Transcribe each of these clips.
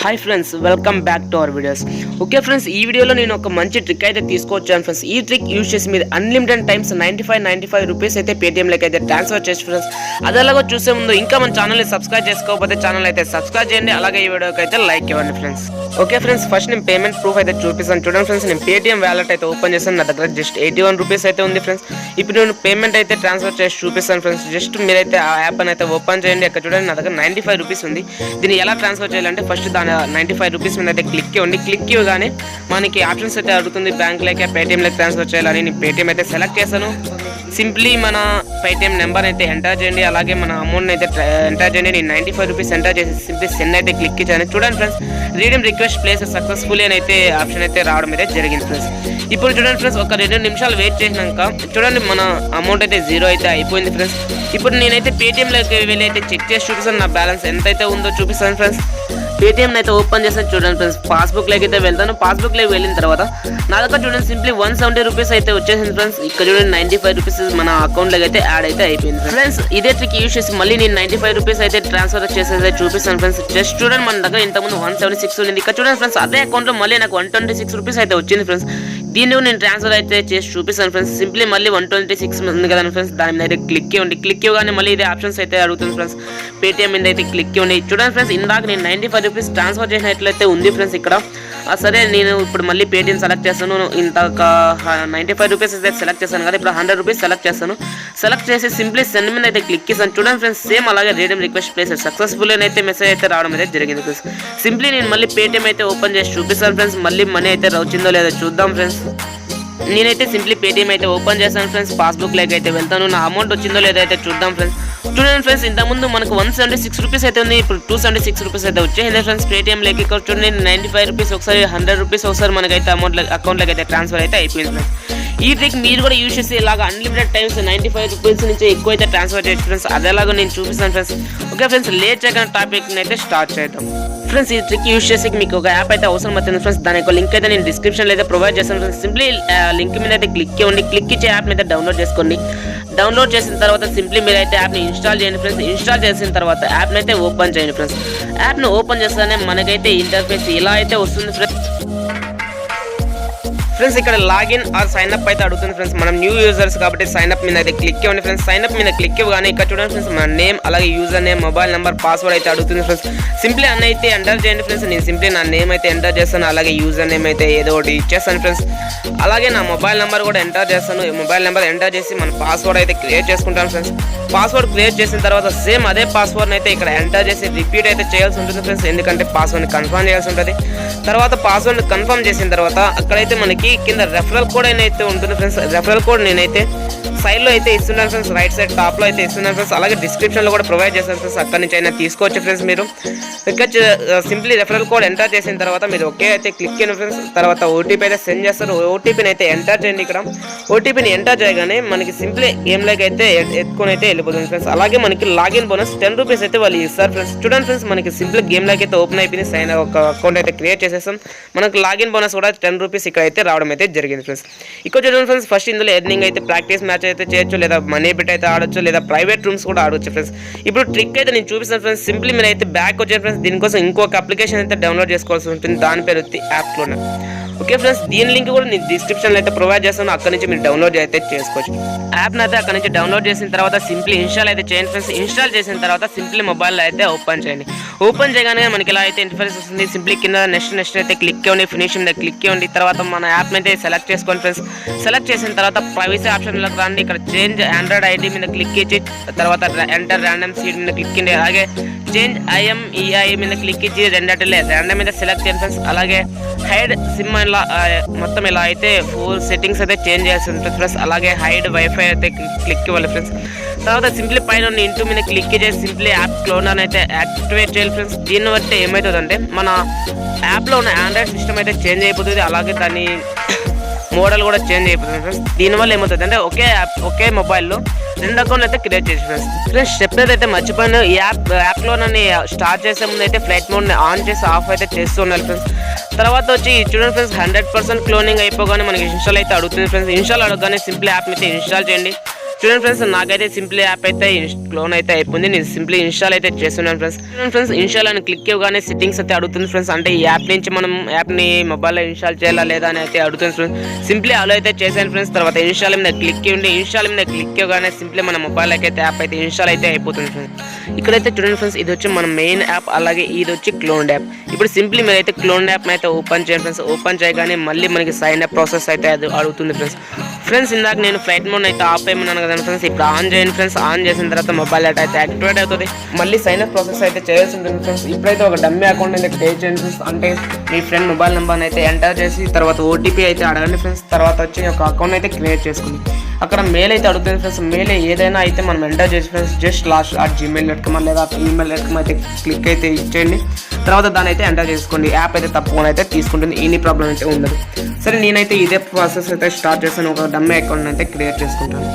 Hi friends, welcome back to our videos. Okay friends, ఈ వీడియోలో నేను ఒక మంచి ట్రిక్ అయితే తీసుకొచ్చాను ఫ్రెండ్స్. ఈ ట్రిక్ యూజ్ చేసి మీరు అన్లిమిటెడ్ టైమ్స్ 95 రూపీస్ అయితే పేటీఎంలోకి అయితే ట్రాన్స్ఫర్ చేసి ఫ్రెండ్స్. అదేలాగా చూసే ముందు ఇంకా మన ఛానల్ని సబ్స్క్రైబ్ చేసుకోకపోతే ఛానల్ అయితే సబ్స్క్రైబ్ చేయండి. అలాగే ఈ వీడియోకి అయితే లైక్ ఇవ్వండి ఫ్రెండ్స్. ఓకే ఫ్రెండ్స్, ఫస్ట్ నేను పేమెంట్ ప్రూఫ్ అయితే చూపిస్తాను. చూడండి ఫ్రెండ్స్, నేను పేటీఎం వ్యాలెట్ అయితే ఓపెన్ చేస్తాను. నా దగ్గర జస్ట్ 81 రూపీస్ అయితే ఉంది ఫ్రెండ్స్. ఇప్పుడు నేను పేమెంట్ అయితే ట్రాన్స్ఫర్ చేసి చూపిస్తాను ఫ్రెండ్స్. జస్ట్ మీరైతే ఆ యాప్ అని అయితే ఓపెన్ చేయండి. అక్కడ చూడండి, నా దగ్గర 95 రూపీస్ ఉంది. దీన్ని ఎలా ట్రాన్స్ఫర్ చేయాలంటే ఫస్ట్ దాని 95 రూపీస్ మీద అయితే క్లిక్ ఇవ్వండి. క్లిక్ ఇవ్వగానే మనకి ఆప్షన్స్ అయితే అడుగుతుంది, బ్యాంక్లోకి పేటీఎంలోకి ట్రాన్స్ఫర్ చేయాలని. నేను పేటీఎం అయితే సెలెక్ట్ చేశాను. సింప్లీ మన పేటీఎం నెంబర్ అయితే ఎంటర్ చేయండి. అలాగే మన అమౌంట్ అయితే ఎంటర్ చేయండి. నేను 95 రూపీస్ ఎంటర్ చేసి సింప్లీ సెండ్ అయితే క్లిక్ ఇచ్చాను. చూడండి friends, redeem request place successfully అని అయితే ఆప్షన్ అయితే రావడం అయితే జరిగింది ఫ్రెండ్స్. ఇప్పుడు చూడండి ఫ్రెండ్స్, ఒక 2 నిమిషాలు వెయిట్ చేసినాక చూడండి మన అమౌంట్ అయితే 0 అయితే అయిపోయింది ఫ్రెండ్స్. ఇప్పుడు నేనైతే పేటీఎంలోకి వెళ్ళి అయితే చెక్ చేసి చూపిస్తాను, నా బ్యాలెన్స్ ఎంత అయితే ఉందో చూపిస్తాను ఫ్రెండ్స్. పేటీఎం అయితే ఓపెన్ చేస్తాను. చూడండి ఫ్రెండ్స్, పాస్బుక్లోకి అయితే వెళ్తాను. పాస్బుక్లోకి వెళ్ళిన తర్వాత నా దగ్గర చూడండి సింప్లీ 170 రూపీస్ అయితే వచ్చేసింది ఫ్రెండ్స్. ఇక్కడ చూడండి 95 రూపీస్ మన అకౌంట్లోకి అయితే యాడ్ అయితే అయిపోయింది ఫ్రెండ్స్. ఇదే ట్రిక్ యూజ్ చేసి మళ్ళీ నేను 95 రూపీస్ అయితే ట్రాన్స్ఫర్ చేసేది చూపిస్తాను ఫ్రెండ్స్. జస్ట్ చూడండి, మన దగ్గర ఇంతకుముందు 176 ఉంది. ఇక్కడ చూడండి ఫ్రెండ్స్, అదే అకౌంట్లో మళ్ళీ నాకు 126 రూపీస్ అయితే వచ్చింది ఫ్రెండ్స్. దీన్ని నేను ట్రాన్స్ఫర్ అయితే చేసి చూపిస్తాను ఫ్రెండ్స్. సింప్లీ మళ్ళీ 126 ఉంది కదా ఫ్రెండ్స్, దాని మీద అయితే క్లిక్ ఇవ్వండి. క్లిక్ ఇవ్వగానే మళ్ళీ ఇదే ఆప్షన్స్ అయితే అడుగుతుంది ఫ్రెండ్స్. పేటీఎం మీద అయితే క్లిక్ ఇవ్వండి. చూడండి ఫ్రెండ్స్, ఇందాక నేను 95 రూపీస్ ట్రాన్స్ఫర్ చేసినట్లయితే ఉంది ఫ్రెండ్స్ ఇక్కడ. సరే, నేను ఇప్పుడు మళ్ళీ పేటీఎం సెలెక్ట్ చేస్తాను. ఇంతక 95 రూపీస్ అయితే సెలెక్ట్ చేస్తాను కదా, ఇప్పుడు 100 రూపీస్ సెలెక్ట్ చేస్తాను. సెలెక్ట్ చేసి సింప్లీ సెండ్ మీద అయితే క్లిక్ చేస్తాను. చూడండి ఫ్రెండ్స్, సేమ్ అలాగే రీడీమ్ రిక్వెస్ట్ ప్లేస్ సక్సెస్ఫుల్ అయితే మెసేజ్ అయితే రావడం అయితే జరిగింది ఫ్రెండ్స్. సింప్లీ నేను మళ్ళీ పేటీఎం అయితే ఓపెన్ చేసి చూపిస్తాను ఫ్రెండ్స్. మళ్ళీ మనీ అయితే వచ్చిందో లేదో చూద్దాం ఫ్రెండ్స్. నేనైతే సింప్లీ పేటీఎం అయితే ఓపెన్ చేస్తాను ఫ్రెండ్స్. పాస్బుక్లోకి అయితే వెళ్తాను. నా అమౌంట్ వచ్చిందో లేదో అయితే చూద్దాం ఫ్రెండ్స్. చూడండి ఫ్రెండ్స్, ఇంతకుముందు మనకు 176 రూపీస్ అయితే ఉంది, ఇప్పుడు 276 రూపీస్ అయితే వచ్చేసింది ఫ్రెండ్స్. పేటీఎంలోకి ఇక్కడ చూడండి 95 రూపీస్ ఒకసారి, 100 రూపీస్ ఒకసారి మనకైతే అకౌంట్లోకి అయితే ట్రాన్స్ఫర్ అయితే అయిపోయింది ఫ్రెండ్స్. ఈ ట్రిక్ మీరు కూడా యూజ్ చేసి ఇలాగ అన్లిమిటెడ్ టైమ్స్ 95 రూపీస్ నుంచి ఎక్కువ అయితే ట్రాన్స్ఫర్ చేయొచ్చు ఫ్రెండ్స్. అదేలాగా నేను చూపిస్తాను ఫ్రెండ్స్. ఓకే ఫ్రెండ్స్, లేట్ చేయకుండా టాపిక్ని అయితే స్టార్ట్ చేద్దాం ఫ్రెండ్స్. ఈ ట్రిక్ యూజ్ చేసి మీకు ఒక యాప్ అయితే అవసరం అవుతుంది ఫ్రెండ్స్. దాని యొక్క లింక్ అయితే నేను డిస్క్రిప్షన్లో అయితే ప్రొవైడ్ చేస్తాను ఫ్రెండ్స్. సింప్లీ లింక్ మీద అయితే క్లిక్ ఇవ్వండి. క్లిక్ ఇచ్చే యాప్ మీద డౌన్లోడ్ చేసుకోండి. డౌన్లోడ్ చేసిన తర్వాత సింప్లీ మీరు అయితే యాప్ని ఇన్స్టాల్ చేయండి ఫ్రెండ్స్. ఇన్స్టాల్ చేసిన తర్వాత యాప్ని అయితే ఓపెన్ చేయండి ఫ్రెండ్స్. యాప్ని ఓపెన్ చేస్తేనే మనకైతే ఇంటర్ఫేస్ ఇలా అయితే వస్తుంది ఫ్రెండ్స్. ఇక్కడ లాగిన్ ఆర్ సైన్ అప్ అయితే అడుగుతుంది ఫ్రెండ్స్. మనం న్యూ యూజర్స్ కాబట్టి సైన్ అప్ మీద అయితే క్లిక్ ఇవ్వండి ఫ్రెండ్స్. సైన్ అప్ మీద క్లిక్ ఇవ్వగానే ఇక్కడ చూడండి ఫ్రెండ్స్, మన నేమ్ అలాగే user name, mobile number, password అయితే అడుగుతుంది ఫ్రెండ్స్. సింప్లీ అన్న అయితే ఎంటర్ చేయండి ఫ్రెండ్స్. నేను సింప్లీ నా నేమ్ అయితే ఎంటర్ చేస్తాను. అలాగే యూజర్ నేమ్ అయితే ఏదో ఒకటి ఇచ్చేస్తాను ఫ్రెండ్స్. అలాగే నా మొబైల్ నెంబర్ కూడా ఎంటర్ చేస్తాను. మొబైల్ నెంబర్ ఎంటర్ చేసి మన పాస్వర్డ్ అయితే క్రియేట్ చేసుకుంటాను ఫ్రెండ్స్. పాస్వర్డ్ క్రియేట్ చేసిన తర్వాత సేమ్ అదే పాస్వర్డ్ని అయితే ఇక్కడ ఎంటర్ చేసి రిపీట్ అయితే చేయాల్సి ఉంటుంది ఫ్రెండ్స్. ఎందుకంటే పాస్వర్డ్ని కన్ఫర్మ్ చేయాల్సి ఉంటుంది. తర్వాత పాస్వర్డ్ని కన్ఫర్మ్ చేసిన తర్వాత అక్కడైతే మనకి కింద రెఫరల్ కోడ్ అయితే ఉంటుంది ఫ్రెండ్స్. రెఫరల్ కోడ్ నేనైతే సైడ్లో అయితే ఇస్తున్నాను ఫ్రెండ్స్, రైట్ సైడ్ టాప్లో అయితే ఇస్తున్నాను ఫ్రెండ్స్. అలాగే డిస్క్రిప్షన్లో కూడా ప్రొవైడ్ చేస్తాను ఫ్రెండ్స్. అక్కడి నుంచి అయినా తీసుకోవచ్చు ఫ్రెండ్స్. మీరు ఇక్కడ సింప్లీ రెఫరల్ కోడ్ ఎంటర్ చేసిన తర్వాత మీరు ఓకే అయితే క్లిక్ చేయండి ఫ్రెండ్స్. తర్వాత ఓటీపీ అయితే సెండ్ చేస్తారు. ఓటీపీని అయితే ఎంటర్ చేయండి. ఇక్కడ ఓటీపీని ఎంటర్ చేయగానే మనకి సింప్లీ గేమ్లోకి అయితే ఎత్తుకొని అయితే వెళ్ళిపోతుంది ఫ్రెండ్స్. అలాగే మనకి లాగిన్ బోనస్ 10 రూపీస్ అయితే వాళ్ళు ఇస్తారు ఫ్రెండ్స్. చూడండి ఫ్రెండ్స్, మనకి సింప్లీ గేమ్లోకి అయితే ఓపెన్ అయిపోయింది. సైన్ ఒక అకౌంట్ అయితే క్రియేట్ చేసేస్తాం. మనకి లాగిన్ బోనస్ కూడా 10 రూపీస్ ఇక్కడ అయితే రావడం అయితే జరిగింది ఫ్రెండ్స్. ఇక్కడ చూడండి ఫ్రెండ్స్, ఫస్ట్ ఇందులో ఎర్నింగ్ అయితే ప్రాక్టీస్ మ్యాచ్ అయితే చేయొచ్చు, లేదా మనీ బిట్ అయితే ఆడొచ్చు, లేదా ప్రైవేట్ రూమ్స్ కూడా ఆడొచ్చు ఫ్రెండ్స్. ఇప్పుడు ట్రిక్ అయితే నేను చూపిస్తాను ఫ్రెండ్స్. సింప్లీ మీరు అయితే బ్యాక్ వచ్చారు ఫ్రెండ్స్. దీనికోసం ఇంకొక అప్లికేషన్ అయితే డౌన్లోడ్ చేసుకోవాల్సి ఉంటుంది. దాని పేరు వచ్చి యాప్ క్లోనర్. ఓకే ఫ్రెండ్స్, దీని లింక్ కూడా నేను డిస్క్రిప్షన్లో అయితే ప్రొవైడ్ చేస్తాను. అక్కడ నుంచి మీరు డౌన్లోడ్ అయితే చేసుకోవచ్చు. యాప్ని అయితే అక్కడ నుంచి డౌన్లోడ్ చేసిన తర్వాత సింప్లీ ఇన్స్టాల్ అయితే చేయండి ఫ్రెండ్స్. ఇన్స్టాల్ చేసిన తర్వాత సింప్లీ మొబైల్లో అయితే ఓపెన్ చేయండి. ఓపెన్ చేయగానే మనకి ఇలా అయితే ఇంటర్ఫేస్ వస్తుంది. సింప్లీ కింద నెక్స్ట్ అయితే క్లిక్ ఇవ్వండి. ఫినిష్ మీద క్లిక్ ఇవ్వండి. తర్వాత మన యాప్ని అయితే సెలెక్ట్ చేసుకోండి ఫ్రెండ్స్. సెలెక్ట్ చేసిన తర్వాత ప్రైవసీ ఆప్షన్లోకి రండి. ఇక్కడ చేంజ్ ఆండ్రాయిడ్ ఐడి మీద క్లిక్ ఇచ్చి తర్వాత ఎంటర్ ర్యాండమ్ సీడ్ మీద క్లిక్ ఇవ్వండి. అలాగే చేంజ్ ఐఎంఈఐ మీద క్లిక్ ఇచ్చి రెండటిలే ర్యాండమ్ మీద సెలెక్ట్ చేయండి ఫ్రెండ్స్. అలాగే హైడ్ సిమ్ ఇలా మొత్తం ఇలా అయితే 4 సెట్టింగ్స్ అయితే చేంజ్ చేయాల్సి ఉంటుంది ఫ్రెండ్స్. అలాగే హైడ్ వైఫై అయితే క్లిక్ ఇవ్వాలి ఫ్రెండ్స్. తర్వాత సింప్లీ పైన ఇంటూ మీద క్లిక్ చేసి సింప్లీ యాప్ క్లోనర్ అయితే యాక్టివేట్ చేయాలి ఫ్రెండ్స్. దీన్ని బట్టి ఏమవుతుందంటే మన యాప్లో ఉన్న ఆండ్రాయిడ్ సిస్టమ్ అయితే చేంజ్ అయిపోతుంది. అలాగే దాని మోడల్ కూడా చేంజ్ అయిపోతుంది ఫ్రెండ్స్. దీనివల్ల ఏమవుతుంది అంటే ఒకే మొబైల్లో 2 అకౌంట్లు అయితే క్రియేట్ చేసి ఫ్రెండ్స్. స్టెప్ అయితే మర్చిపోయిన ఈ యాప్లోనని స్టార్ట్ చేసే ముందు అయితే ఫ్లైట్ మోడ్ని ఆన్ చేసి ఆఫ్ అయితే చేస్తూ ఉండాలి ఫ్రెండ్స్. తర్వాత వచ్చి చూడండి ఫ్రెండ్స్, 100% క్లోనింగ్ అయిపోగానే మనకి ఇన్స్టాల్ అయితే అడుగుతుంది ఫ్రెండ్స్. ఇన్స్టాల్ అడగగానే సింప్లీ యాప్ అయితే ఇన్స్టాల్ చేయండి. చూడండి ఫ్రెండ్స్, నాకైతే సింప్లీ యాప్ అయితే క్లోన్ అయితే అయిపోయింది. నేను సింప్లీ ఇన్స్టాల్ అయితే చేస్తున్నాను ఫ్రెండ్స్. చూడండి ఫ్రెండ్స్, ఇన్స్టాల్ అని క్లిక్ ఇవ్వగానే సెట్టింగ్స్ అయితే అడుగుతుంది ఫ్రెండ్స్. అంటే ఈ యాప్ నుంచి మనం యాప్ని మొబైల్లో ఇన్స్టాల్ చేయాలా లేదా అని అయితే అడుగుతుంది ఫ్రెండ్స్. సింప్లీ అలో అయితే చేశాను ఫ్రెండ్స్. తర్వాత ఇన్స్టాల్ మీద క్లిక్ ఇవ్వండి. ఇన్స్టాల్ మీద క్లిక్ ఇవ్వగానే సింప్లీ మన మొబైల్కి అయితే యాప్ అయితే ఇన్స్టాల్ అయితే అయిపోతుంది ఫ్రెండ్స్. ఇక్కడైతే చూడండి ఫ్రెండ్స్, ఇది వచ్చి మన మెయిన్ యాప్, అలాగే ఇది వచ్చి క్లోన్ యాప్. ఇప్పుడు సింప్లీ మీరు అయితే క్లోన్ యాప్ అయితే ఓపెన్ చేయండి ఫ్రెండ్స్. ఓపెన్ చేయగానే మళ్ళీ మనకి సైన్ అప్ ప్రాసెస్ అయితే అది అడుగుతుంది ఫ్రెండ్స్. ఇందాక నేను ఫ్లైట్ మోడ్ అయితే ఆఫ్ అయిపోయినాను కదా ఫ్రెండ్స్. ఇప్పుడు ఆన్ చేయండి ఫ్రెండ్స్. ఆన్ చేసిన తర్వాత మొబైల్ డేటా అయితే యాక్టివేట్ అవుతుంది. మళ్ళీ సైన్ అప్ ప్రాసెస్ అయితే చేయాల్సి ఉంటుంది ఫ్రెండ్స్. ఇప్పుడైతే ఒక డమ్మీ అకౌంట్ అయితే క్రియేట్ చేయండి ఫ్రెండ్స్. అంటే మీ ఫ్రెండ్ మొబైల్ నెంబర్ని అయితే ఎంటర్ చేసి తర్వాత ఓటీపీ అయితే అడగండి ఫ్రెండ్స్. తర్వాత వచ్చి ఒక అకౌంట్ అయితే క్రియేట్ చేసుకుంది. అక్కడ మెయిల్ అయితే అడుగుతుంది ఫ్రెండ్స్. మెయిల్ ఏదైనా అయితే మనం ఎంటర్ చేసి ఫ్రెండ్స్ జస్ట్ gmail.com లేదా email.com అయితే క్లిక్ అయితే ఇచ్చేయండి. తర్వాత దాని అయితే ఎంటర్ చేసుకోండి. యాప్ అయితే తప్పకుండా అయితే తీసుకుంటుంది. ఎనీ ప్రాబ్లం అయితే ఉండదు. సరే, నేనైతే ఇదే ప్రాసెస్ అయితే స్టార్ట్ చేస్తాను. ఒక డమ్మీ అకౌంట్ అయితే క్రియేట్ చేసుకుంటాను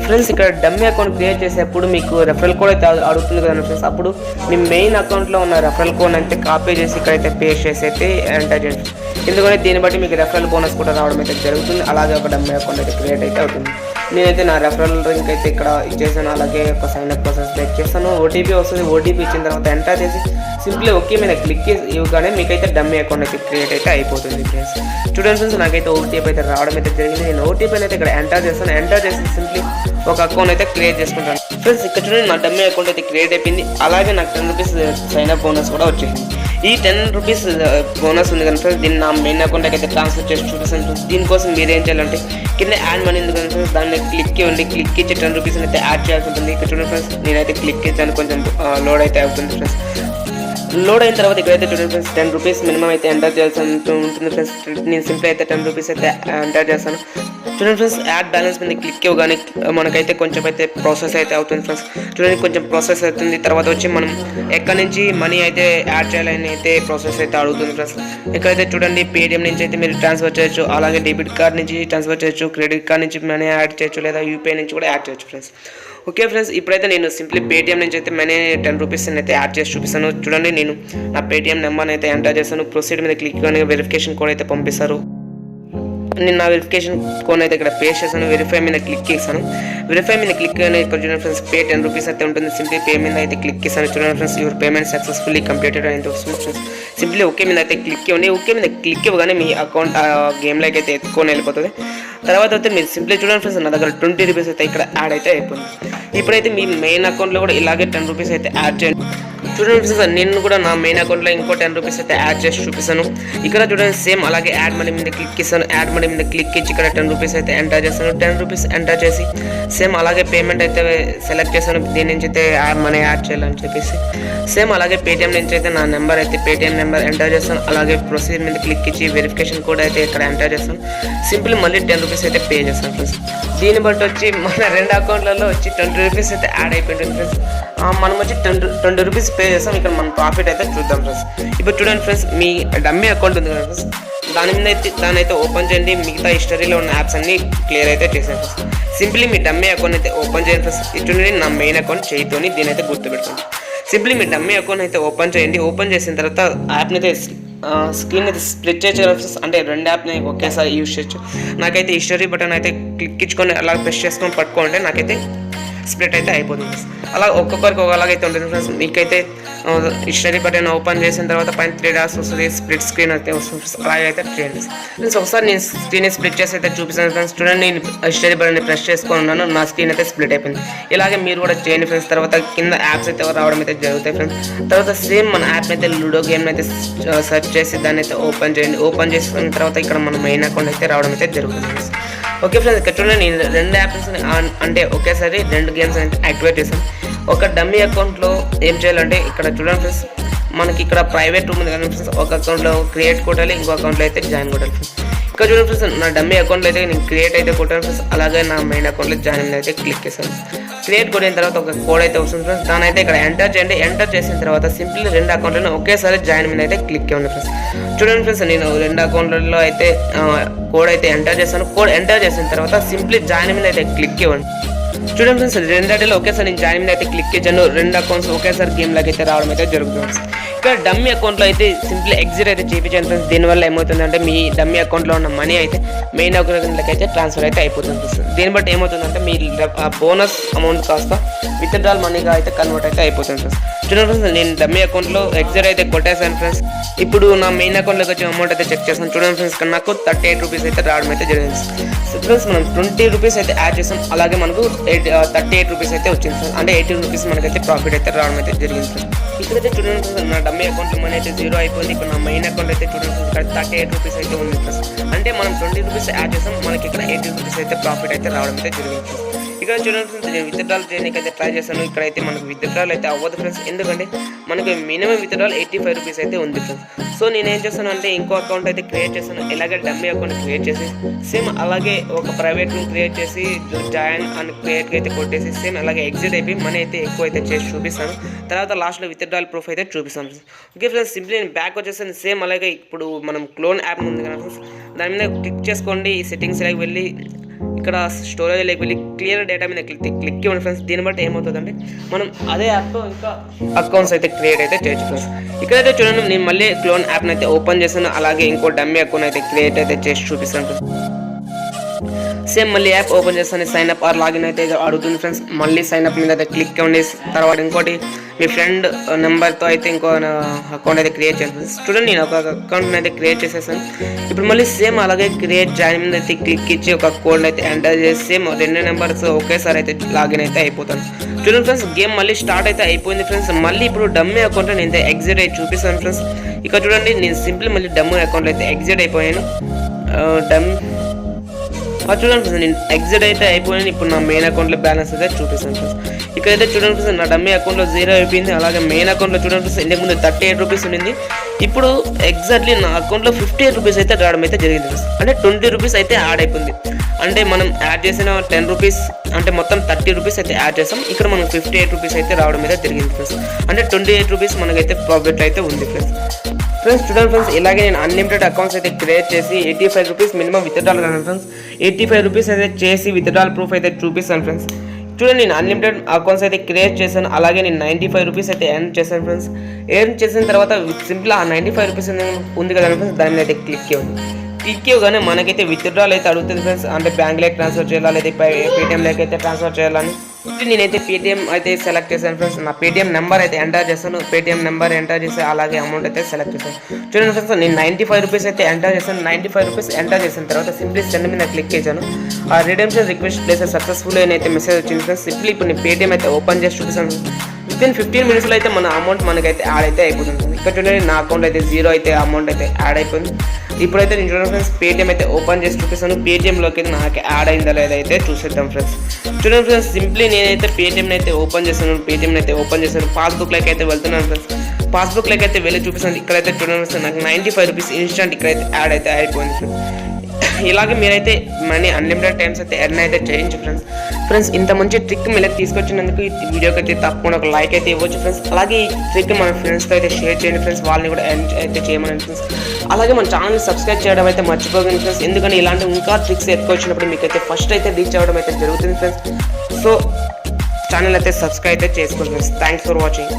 ఫ్రెండ్స్. ఇక్కడ డమ్మీ అకౌంట్ క్రియేట్ చేసేప్పుడు మీకు రెఫరల్ కోడ్ అయితే అడుగుతుంది కదా ఫ్రెండ్స్. అప్పుడు మీ మెయిన్ అకౌంట్లో ఉన్న రెఫరల్ కోడ్ అయితే కాపీ చేసి ఇక్కడైతే పేస్ట్ చేసి అయితే ఎంటర్ చేయండి. ఎందుకంటే దీన్ని బట్టి మీకు రెఫరల్ బోనస్ కూడా రావడం అయితే జరుగుతుంది. అలాగే ఒక డమ్మీ అకౌంట్ అయితే క్రియేట్ అయితే అవుతుంది. నేనైతే నా రెఫరల్ లింక్ అయితే ఇక్కడ ఇచ్చేసాను. అలాగే ఒక సైన్ అప్ ప్రాసెస్ చెక్ చేస్తాను. ఓటీపీ వస్తుంది. ఓటీపీ ఇచ్చిన తర్వాత ఎంటర్ చేసి సింప్లీ ఓకే మీద క్లిక్ ఇవ్వగానే మీకైతే డమ్మీ అకౌంట్ అయితే క్రియేట్ అయితే అయిపోతుంది ఫ్రెండ్స్. చూడండి ఫ్రెండ్స్, నాకైతే ఓటీపీ అయితే రావడం అయితే జరిగింది. నేను ఓటీపీ అయితే ఇక్కడ ఎంటర్ చేస్తాను. ఎంటర్ చేసి సింప్లీ ఒక అకౌంట్ అయితే క్రియేట్ చేసుకుంటాను ఫ్రెండ్స్. ఇక్కడ చూడండి, నా డమ్మీ అకౌంట్ అయితే క్రియేట్ అయిపోయింది. అలాగే నాకు 10 రూపీస్ సైన్ అప్ బోనస్ కూడా వచ్చింది. ఈ 10 రూపీస్ బోనస్ ఉంది కదా ఫ్రెండ్స్, దీన్ని నా మెయిన్ అకౌంట్కి అయితే ట్రాన్స్ఫర్ చేసి చూపిస్తాను ఫ్రెండ్స్. దీనికోసం మీరు ఏం చేయాలంటే కింద యాడ్ మనీ ఉంది కదా ఫ్రెండ్స్, దాన్ని క్లిక్ ఇవ్వండి. క్లిక్ ఇచ్చి 10 రూపీస్ అయితే యాడ్ చేయాల్సి ఉంటుంది. ఇక్కడ చూడండి ఫ్రెండ్స్, నేనైతే క్లిక్ ఇచ్చాను. కొంచెం లోడ్ అయితే అవుతుంది ఫ్రెండ్స్. లోడ్ అయిన తర్వాత ఇక్కడైతే చూడండి ఫ్రెండ్స్, 10 రూపీస్ మినిమం అయితే ఎంటర్ చేయాల్సి ఉంటుంది ఫ్రెండ్స్. నేను సింపుల్ అయితే 10 రూపీస్ అయితే ఎంటర్ చేస్తాను. చూడండి ఫ్రెండ్స్, యాడ్ బ్యాలెన్స్ మీద క్లిక్ ఇవ్వగానే మనకైతే కొంచెం అయితే ప్రాసెస్ అయితే అవుతుంది ఫ్రెండ్స్. చూడండి, కొంచెం ప్రాసెస్ అవుతుంది. తర్వాత వచ్చి మనం ఎక్కడి నుంచి మనీ అయితే యాడ్ చేయాలని అయితే ప్రాసెస్ అయితే అడుగుతుంది ఫ్రెండ్స్. ఇక్కడైతే చూడండి, పేటిఎం నుంచి అయితే మీరు ట్రాన్స్ఫర్ చేయొచ్చు, అలాగే డెబిట్ కార్డ్ నుంచి ట్రాన్స్ఫర్ చేయొచ్చు, క్రెడిట్ కార్డ్ నుంచి మనీ యాడ్ చేయొచ్చు, లేదా యూపీఐ నుంచి కూడా యాడ్ చేయొచ్చు ఫ్రెండ్స్. ఓకే ఫ్రెండ్స్, ఇప్పుడైతే నేను సింప్లీ పేటిఎం నుంచి అయితే మనీ 10 రూపీస్ అయితే యాడ్ చేసి చూపిస్తాను. చూడండి, నేను నా పేటిఎం నెంబర్ని అయితే ఎంటర్ చేస్తాను. ప్రొసీడ్ మీద క్లిక్ కానీ వెరిఫికేషన్ కోడ్ అయితే పంపిస్తారు. నేను నా వెరిఫికేషన్ కోడ్ అయితే ఇక్కడ పేస్ట్ చేశాను. వెరిఫై మీద క్లిక్ చేశాను. వెరిఫై మీద క్లిక్ అయినా ఇక్కడ చూడండి ఫ్రెండ్స్, పే 10 రూపీస్ అయితే ఉంటుంది. సింప్లీ పే మీద అయితే క్లిక్ చేశాను. చూడండి friends, your payment successfully completed అని వస్తుంది ఫ్రెండ్స్. సింప్లీ ఓకే మీద అయితే క్లిక్ ఇవ్వండి. ఓకే మీద క్లిక్ ఇవ్వగానే మీ అకౌంట్ గేమ్లోకి అయితే ఎత్తుకొని వెళ్ళిపోతుంది. తర్వాత అయితే మీరు సింప్లీ చూడండి ఫ్రెండ్స్, నా దగ్గర 20 రూపీస్ అయితే ఇక్కడ యాడ్ అయితే అయిపోయింది. ఇప్పుడైతే మీ మెయిన్ అకౌంట్లో కూడా ఇలాగే 10 రూపీస్ అయితే యాడ్ చేయండి. చూడండి ఫ్రెండ్స్, నేను కూడా నా మెయిన్ అకౌంట్లో ఇంకో 10 రూపీస్ అయితే యాడ్ చేసి చూపిస్తాను. ఇక్కడ చూడండి, సేమ్ అలాగే యాడ్ మనీ మీద క్లిక్ ఇస్తాను. యాడ్ మనీ మీద క్లిక్ ఇచ్చి ఇక్కడ 10 రూపీస్ అయితే ఎంటర్ చేస్తాను. 10 రూపీస్ ఎంటర్ చేసి సేమ్ అలాగే పేమెంట్ అయితే సెలెక్ట్ చేస్తాను. దీని నుంచి అయితే మనీ యాడ్ చేయాలని చెప్పేసి సేమ్ అలాగే పేటిఎం నుంచి అయితే నా నెంబర్ అయితే పేటిఎం నెంబర్ ఎంటర్ చేస్తాను. అలాగే ప్రొసీజర్ మీద క్లిక్ ఇచ్చి వెరిఫికేషన్ కోడ్ అయితే ఇక్కడ ఎంటర్ చేస్తాను. సింపుల్ మళ్ళీ 10 రూపీస్ అయితే పే చేస్తాను ఫ్రెండ్స్. దీన్ని బట్టి వచ్చి మన 2 అకౌంట్లలో వచ్చి 20 రూపీస్ అయితే యాడ్ అయిపోయింది ఫ్రెండ్స్. మనం వచ్చి 20 రూపీస్ పే చేస్తాం. ఇక్కడ మన ప్రాఫిట్ అయితే చూద్దాం ఫ్రెండ్స్. ఇప్పుడు చూడండి ఫ్రెండ్స్, మీ డమ్మీ అకౌంట్ ఉంది కదా ఫ్రెండ్స్, దాన్ని అయితే ఓపెన్ చేయండి. మిగతా హిస్టరీలో ఉన్న యాప్స్ అన్ని క్లియర్ అయితే చేసాను ఫ్రెండ్స్. సింప్లీ మీ డమ్మీ అకౌంట్ అయితే ఓపెన్ చేయండి ఫ్రెండ్స్. ఇటువంటి నా మెయిన్ అకౌంట్ చేయితోని దీని అయితే గుర్తుపెట్టుకోండి. సింప్లీ మీ డమ్మీ అకౌంట్ అయితే ఓపెన్ చేయండి. ఓపెన్ చేసిన తర్వాత యాప్ని అయితే స్క్రీన్ అయితే స్ప్లిట్ చేయొచ్చు. అంటే 2 యాప్ని ఒకేసారి యూజ్ చేయొచ్చు. నాకైతే హిస్టరీ బటన్ అయితే క్లిక్ ఇచ్చుకొని అలా ప్రెస్ చేసుకొని పట్టుకోండి, నాకైతే స్ప్లిట్ అయితే అయిపోతుంది. అలా ఒక్కొక్కరికి ఒకలాగైతే ఉంటుంది ఫ్రెండ్స్. మీకైతే హిస్టరీ బటన్ ఓపెన్ చేసిన తర్వాత పైన 3 డాట్స్ వస్తుంది, స్ప్లిట్ స్క్రీన్ అయితే వస్తుంది. అలాగైతే చేయండి ఫ్రెండ్స్. ఒకసారి నేను స్క్రీన్ స్ప్లిట్ చేసి అయితే చూపిస్తాను ఫ్రెండ్స్. చూడండి, నేను హిస్టరీ బటన్ ప్రెస్ చేసుకొని ఉన్నాను, నా స్క్రీన్ అయితే స్ప్లిట్ అయిపోయింది. ఇలాగే మీరు కూడా చేయండి ఫ్రెండ్స్. తర్వాత కింద యాప్స్ అయితే రావడం అయితే జరుగుతాయి ఫ్రెండ్స్. తర్వాత సేమ్ మన యాప్ అయితే లూడో గేమ్ అయితే సెర్చ్ చేసి దాన్ని అయితే ఓపెన్ చేయండి. ఓపెన్ చేసిన తర్వాత ఇక్కడ మన మెయిన్ అకౌంట్ అయితే రావడం అయితే జరుగుతుంది ఫ్రెండ్స్. ఓకే ఫ్రెండ్స్, ఇక్కడ చూడండి, నేను 2 యాప్స్ అంటే ఒకేసారి 2 గేమ్స్ అయితే యాక్టివేట్ చేశాను. ఒక డమ్మీ అకౌంట్లో ఏం చేయాలంటే ఇక్కడ చూడండి ఫ్రెండ్స్, మనకి ఇక్కడ ప్రైవేట్ రూమ్ ఉంది కదా ఫ్రెండ్స్. ఒక అకౌంట్లో క్రియేట్ కొట్టాలి, ఇంకో అకౌంట్లో అయితే జాయిన్ కొట్టాలి ఫ్రెండ్స్. ఇక్కడ చూడండి ఫ్రెండ్స్, నా డమ్మీ అకౌంట్లో అయితే నేను క్రియేట్ అయితే కొట్టాను ఫ్రెండ్స్. అలాగే నా మెయిన్ అకౌంట్లో జాయిన్ అయితే క్లిక్ చేశాను. క్రియేట్ కొట్టిన తర్వాత ఒక కోడ్ అయితే వస్తుంది ఫ్రెండ్స్. దాని అయితే ఇక్కడ ఎంటర్ చేయండి. ఎంటర్ చేసిన తర్వాత సింపుల్ 2 అకౌంట్లను ఒకేసారి జాయిన్ మీద అయితే క్లిక్ ఇవ్వండి ఫ్రెండ్స్. చూడండి ఫ్రెండ్స్, నేను 2 అకౌంట్లలో అయితే కోడ్ అయితే ఎంటర్ చేస్తాను. కోడ్ ఎంటర్ చేసిన తర్వాత సింప్లీ జాయిన్ మీద అయితే క్లిక్ ఇవ్వండి. చూడండి ఫ్రెండ్స్, 2 ఒకేసారి నేను జాయిన్ మీద అయితే క్లిక్ చేశాను. 2 అకౌంట్స్ ఒకేసారి గేమ్ లాగా అయితే రావడం అయితే జరుగుతుంది. ఇక్కడ డమ్మీ అకౌంట్లో అయితే సింపుల్ ఎగ్జిట్ అయితే చేయించాను ఫ్రెండ్స్. దీనివల్ల ఏమవుతుందంటే మీ డమ్మీ అకౌంట్లో ఉన్న మనీ అయితే మెయిన్ అకౌంట్లోకి అయితే ట్రాన్స్ఫర్ అయితే అయిపోతుంది ఫ్రెండ్స్. దీన్ని బట్టి ఏమవుతుందంటే మీ బోనస్ అమౌంట్ కాస్త విత్డ్రాల్ మనీగా అయితే కన్వర్ట్ అయితే అయిపోతుంది ఫ్రెండ్స్. చూడండి ఫ్రెండ్స్, నేను డమ్మీ అకౌంట్లో ఎగ్జిట్ అయితే కొట్టేశాను ఫ్రెండ్స్. ఇప్పుడు నా మెయిన్ అకౌంట్లోకి వచ్చే అమౌంట్ అయితే చెక్ చేస్తాను. చూడండి ఫ్రెండ్స్, నాకు 38 రూపీస్ అయితే రావడం అయితే జరిగింది ఫ్రెండ్స్. మనం 20 రూపీస్ అయితే యాడ్ చేసాం, అలాగే మనకు 38 రూపీస్ అయితే వచ్చింది ఫ్రెండ్స్. అంటే 18 రూపీస్ మనకైతే ప్రాఫిట్ అయితే రావడం అయితే జరిగింది ఫ్రెండ్స్. ఇక్కడైతే చూడండి ఫ్రెండ్స్, నా డమ్మీ అకౌంట్లో మనీ అయితే 0 అయిపోయింది. ఇప్పుడు నా మెయిన్ అకౌంట్ అయితే చూడండి ఫ్రెండ్స్, ఇక్కడ 38 రూపీస్ అయితే ఉంది ఫ్రెండ్స్. అంటే మనం 20 రూపీస్ యాడ్ చేసాం, మనకి ఇక్కడ 18 రూపీస్ అయితే ప్రాఫిట్ అయితే రావడం అయితే జరిగింది ఫ్రెండ్స్. ఇక్కడ చూడండి ఫ్రెండ్స్, నేను విత్డ్రాల్ చేయడానికి అయితే ట్రై చేశాను. ఇక్కడైతే మనకు విత్డ్రాల్ అయితే అవ్వదు ఫ్రెండ్స్, ఎందుకంటే మనకు మినిమం విత్డ్రాల్ 85 రూపీస్ అయితే ఉంది ఫ్రెండ్స్. సో నేను ఏం చేస్తాను అంటే ఇంకో అకౌంట్ అయితే క్రియేట్ చేస్తాను. ఇలాగే డమ్మీ అకౌంట్ క్రియేట్ చేసి సేమ్ అలాగే ఒక ప్రైవేట్ రూమ్ క్రియేట్ చేసి జాయిన్ అని క్రియేట్గా అయితే కొట్టేసి సేమ్ అలాగే ఎగ్జిట్ అయిపోయి మనీ అయితే ఎక్కువ అయితే చేసి చూపిస్తాను. తర్వాత లాస్ట్లో విత్డ్రాల్ ప్రూఫ్ అయితే చూపిస్తాను ఫ్రెండ్స్. ఓకే ఫ్రెండ్స్, సింప్లీ నేను బ్యాక్ వచ్చేసాను. సేమ్ అలాగే ఇప్పుడు మనం క్లోన్ యాప్ ఉంది కదా ఫ్రెండ్స్, దాని మీద క్లిక్ చేసుకోండి. ఈ సెట్టింగ్స్లోకి వెళ్ళి ఇక్కడ స్టోరేజ్లోకి వెళ్ళి క్లియర్ డేటా మీద క్లిక్ ఇవ్వండి ఫ్రెండ్స్. దీన్ని బట్టి ఏమవుతుందంటే మనం అదే యాప్తో ఇంకా అకౌంట్స్ అయితే క్రియేట్ అయితే చేయొచ్చు ఫ్రెండ్స్. ఇక్కడైతే చూడండి, నేను మళ్ళీ క్లోన్ యాప్ని అయితే ఓపెన్ చేశాను, అలాగే ఇంకో డమ్మీ అకౌంట్ అయితే క్రియేట్ అయితే చేసి చూపిస్తాను ఫ్రెండ్స్. సేమ్ మళ్ళీ యాప్ ఓపెన్ చేస్తాను, సైన్ అప్ ఆర్ లాగిన్ అయితే అడుగుతుంది ఫ్రెండ్స్. మళ్ళీ సైన్ అప్ మీద అయితే క్లిక్ ఇవ్వండి. తర్వాత ఇంకోటి మీ ఫ్రెండ్ నెంబర్తో అయితే ఇంకో అకౌంట్ అయితే క్రియేట్ చేయాలి ఫ్రెండ్స్. చూడండి, నేను ఒక అకౌంట్ని అయితే క్రియేట్ చేసేసాను. ఇప్పుడు మళ్ళీ సేమ్ అలాగే క్రియేట్ జాయిన్ మీద అయితే క్లిక్ ఇచ్చి ఒక కోడ్ అయితే ఎంటర్ చేసి సేమ్ 2 నెంబర్స్ ఒకేసారి అయితే లాగిన్ అయితే అయిపోతాను. చూడండి ఫ్రెండ్స్, గేమ్ మళ్ళీ స్టార్ట్ అయితే అయిపోయింది ఫ్రెండ్స్. మళ్ళీ ఇప్పుడు డమ్మీ అకౌంట్ నేను ఎగ్జిట్ అయితే చూపిస్తాను ఫ్రెండ్స్. ఇక్కడ చూడండి, నేను సింపుల్ మళ్ళీ డమ్మీ అకౌంట్లో అయితే ఎగ్జిట్ అయిపోయాను. చూడండి ఫ్రెండ్స్, నేను ఎగ్జిట్ అయితే అయిపోయాను. ఇప్పుడు నా మెయిన్ అకౌంట్లో బ్యాలెన్స్ అయితే చూపిస్తాను ఫ్రెండ్స్. ఇక్కడైతే చూడండి ఫ్రెండ్స్, నా డమ్మీ అకౌంట్లో 0 అయిపోయింది. అలాగే మెయిన్ అకౌంట్లో చూడండి ఫ్రెండ్స్, ఇంతకు ముందు 38 రూపీస్ ఉండింది. ఇప్పుడు ఎగ్జాక్ట్లీ నా అకౌంట్లో 58 రూపీస్ అయితే రావడం అయితే జరిగింది ఫ్రెండ్స్. అంటే 20 రూపీస్ అయితే యాడ్ అయిపోయింది. అంటే మనం యాడ్ చేసిన 10 రూపీస్ అంటే మొత్తం 30 రూపీస్ అయితే యాడ్ చేసాం. ఇక్కడ మనకు 58 రూపీస్ అయితే రావడం అయితే జరిగింది ఫ్రెండ్స్. అంటే 28 రూపీస్ మనకైతే ప్రాఫిట్ అయితే ఉంది ఫ్రెండ్స్. చూడండి ఫ్రెండ్స్, ఇలాగే నేను అన్లిమిటెడ్ అకౌంట్స్ అయితే క్రియేట్ చేసి 85 రూపీస్ మినిమం విత్డ్రాల్ కదా ఫ్రెండ్స్. 85 రూపీస్ అయితే చేసి విత్డ్రాల్ ప్రూఫ్ అయితే చూపిస్తాను ఫ్రెండ్స్. చూడండి, నేను అన్లిమిటెడ్ అకౌంట్స్ అయితే క్రియేట్ చేశాను. అలాగే నేను 95 రూపీస్ అయితే ఎర్న్ చేశాను ఫ్రెండ్స్. ఎర్న్ చేసిన తర్వాత సింపుల్ ఆ 95 రూపీస్ ఉంది కదా ఫ్రెండ్స్, దాని మీద అయితే క్లిక్ ఇవ్వండి. క్లిక్ ఇవ్వగానే మనకైతే విత్డ్రాల్ అయితే అడుగుతుంది ఫ్రెండ్స్. అంటే బ్యాంక్లోకి ట్రాన్స్ఫర్ చేయాలా లేదా పేటిఎంలోకి అయితే ట్రాన్స్ఫర్ చేయాలని. నేనైతే పేటిఎం అయితే సెలెక్ట్ చేశాను ఫ్రెండ్స్. నా పేటిఎం నెంబర్ అయితే ఎంటర్ చేస్తాను. పేటిఎం నెంబర్ ఎంటర్ చేసి అలాగే అమౌంట్ అయితే సెలెక్ట్ చేశాను. చూడండి ఫ్రెండ్స్, నేను 95 రూపీస్ అయితే ఎంటర్ చేశాను. 95 రూపీస్ ఎంటర్ చేసిన తర్వాత సింప్లీ సెండ్ మీద క్లిక్ చేశాను. ఆ రిడెంప్షన్ రిక్వెస్ట్ ప్లేస్ సక్సెస్ఫుల్ అయితే మెసేజ్ వచ్చింది ఫ్రెండ్స్. సింప్లీ ఇప్పుడు నేను పేటిఎం అయితే ఓపెన్ చేసి చూపిస్తాను. వితిన్ 15 మినిట్స్లో అయితే మన అమౌంట్ మనకైతే యాడ్ అయితే అయిపోతుంది. ఇక్కడ చూడండి, నా అకౌంట్ అయితే 0 అయితే అమౌంట్ అయితే యాడ్ అయిపోయింది. ఇప్పుడైతే నేను చూడండి ఫ్రెండ్స్, పేటిఎం అయితే ఓపెన్ చేసి చూపిస్తాను. పేటిఎంలోకి నాకు యాడ్ అయిందా లేదా అయితే చూసేద్దాం ఫ్రెండ్స్. చూడండి ఫ్రెండ్స్, సింప్లీ నేనైతే పేటిఎంని అయితే ఓపెన్ చేస్తాను. పేటిఎంని అయితే ఓపెన్ చేస్తాను. పాస్బుక్లోకి అయితే వెళ్తున్నాను ఫ్రెండ్స్. పాస్బుక్లోకి అయితే వెళ్ళి చూపిస్తాను. ఇక్కడైతే చూడండి ఫ్రెండ్స్, నాకు 95 రూపీస్ ఇన్స్టెంట్ ఇక్కడైతే యాడ్ అయితే అయిపోయింది ఫ్రెండ్స్. ఇలాగే మీరైతే మనీ అన్లిమిటెడ్ టైమ్స్ అయితే ఎర్న్ అయితే చేయించు ఫ్రెండ్స్. ఇంత మంచి ట్రిక్ మీరు తీసుకొచ్చినందుకు ఈ వీడియోకి అయితే తప్పకుండా ఒక లైక్ అయితే ఇవ్వచ్చు ఫ్రెండ్స్. అలాగే ఈ ట్రిక్ మన ఫ్రెండ్స్తో అయితే షేర్ చేయండి ఫ్రెండ్స్. వాళ్ళని కూడా ఎర్న్ అయితే చేయమని ఫ్రెండ్స్. అలాగే మన ఛానల్ని సబ్స్క్రైబ్ చేయడం అయితే మర్చిపోకండి ఫ్రెండ్స్. ఎందుకంటే ఇలాంటి ఇంకా ట్రిక్స్ ఎత్తుకొచ్చినప్పుడు మీకు అయితే ఫస్ట్ అయితే రీచ్ అవ్వడం అయితే జరుగుతుంది ఫ్రెండ్స్. సో ఛానల్ అయితే సబ్స్క్రైబ్ అయితే చేసుకోండి ఫ్రెండ్స్. Thanks for watching.